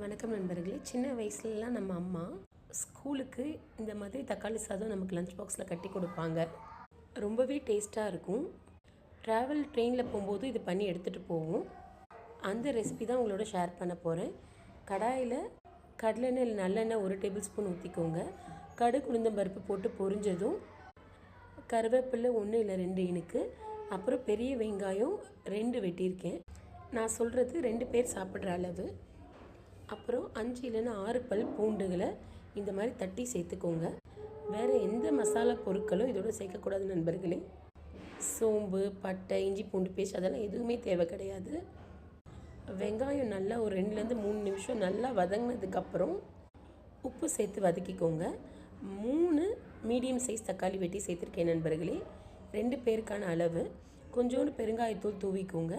வணக்கம் நண்பர்களே. சின்ன வயசுலலாம் நம்ம அம்மா ஸ்கூலுக்கு இந்த மாதிரி தக்காளி சாதம் நமக்கு லஞ்ச் பாக்ஸில் கட்டி கொடுப்பாங்க. ரொம்பவே டேஸ்ட்டாக இருக்கும். ட்ராவல் ட்ரெயினில் போகும்போது இது பண்ணி எடுத்துகிட்டு போவோம். அந்த ரெசிபி தான் உங்களோட ஷேர் பண்ண போகிறேன். கடாயில் கடலெண்ணெய் இல்லை நல்லெண்ணெய் 1 டேபிள் ஸ்பூன் ஊற்றிக்கோங்க. கடுகு உளுந்தம் பருப்பு போட்டு பொரிஞ்சதும் கருவேப்பிலை 1 இல்லை 2 இனுக்கு, அப்புறம் பெரிய வெங்காயம் 2 வெட்டியிருக்கேன். நான் சொல்கிறது 2 பேர் சாப்பிட்ற அளவு. அப்புறம் 5 இல்லைன்னா 6 பல் பூண்டுகளை இந்த மாதிரி தட்டி சேர்த்துக்கோங்க. வேறு எந்த மசாலா பொருட்களும் இதோட சேர்க்கக்கூடாது நண்பர்களே. சோம்பு, பட்டை, இஞ்சி பூண்டு பேஸ்ட் அதெல்லாம் எதுவுமே தேவை கிடையாது. வெங்காயம் நல்லா ஒரு 2லேருந்து 3 நிமிஷம் நல்லா வதங்கினதுக்கப்புறம் உப்பு சேர்த்து வதக்கிக்கோங்க. 3 மீடியம் சைஸ் தக்காளி வெட்டி சேர்த்துருக்கேன் நண்பர்களே. 2 பேருக்கான அளவு. கொஞ்சோண்டு பெருங்காயத்தூள் தூவிக்கோங்க.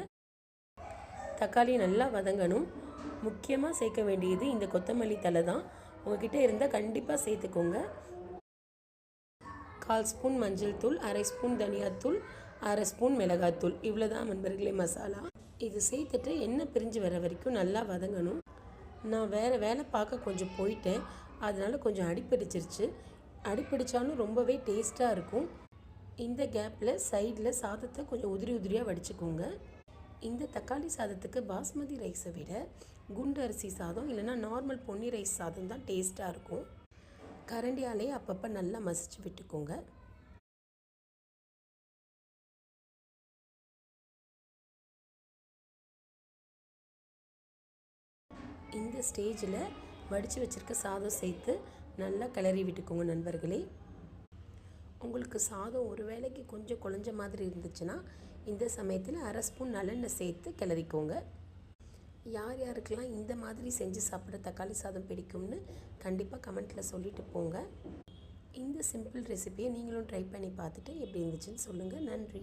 தக்காளி நல்லா வதங்கணும். முக்கியமாக சேர்க்க வேண்டியது இந்த கொத்தமல்லி தழை தான். உங்ககிட்ட இருந்தால் கண்டிப்பாக சேர்த்துக்கோங்க. 1/4 ஸ்பூன் மஞ்சள் தூள், 1/2 ஸ்பூன் தனியாத்தூள், 1/2 ஸ்பூன் மிளகாத்தூள். இவ்வளோ தான் நண்பர்களே மசாலா. இது சேர்த்துட்டு எண்ணெய் பிரிஞ்சு வர வரைக்கும் நல்லா வதங்கணும். நான் வேறு வேலை பார்க்க கொஞ்சம் போயிட்டேன், அதனால் கொஞ்சம் அடிப்பிடிச்சிருச்சு. அடிப்பிடிச்சாலும் ரொம்பவே டேஸ்ட்டாக இருக்கும். இந்த கேப்பில் சைடில் சாதத்தை கொஞ்சம் உதிரி உதிரியாக வடிச்சுக்கோங்க. இந்த தக்காளி சாதத்துக்கு பாஸ்மதி ரைஸை விட குண்டு அரிசி சாதம் இல்லைன்னா நார்மல் பொன்னி ரைஸ் சாதம் தான் டேஸ்ட்டாக இருக்கும். கரண்டியாலே அப்பப்போ நல்லா மசிச்சு விட்டுக்கோங்க. இந்த ஸ்டேஜில் வடித்து வச்சுருக்க சாதம் சேர்த்து நல்லா கிளறி விட்டுக்கோங்க நண்பர்களே. உங்களுக்கு சாதம் ஒரு வேளைக்கு கொஞ்சம் குழஞ்ச மாதிரி இருந்துச்சுன்னா இந்த சமயத்தில் 1/2 ஸ்பூன் நல்லெண்ணெய் சேர்த்து கிளறிக்கோங்க. யார் யாருக்கெல்லாம் இந்த மாதிரி செஞ்சு சாப்பிட தக்காளி சாதம் பிடிக்கும்னு கண்டிப்பாக கமெண்ட்டில் சொல்லிட்டு போங்க. இந்த சிம்பிள் ரெசிபியை நீங்களும் ட்ரை பண்ணி பார்த்துட்டு எப்படி இருந்துச்சுன்னு சொல்லுங்கள். நன்றி.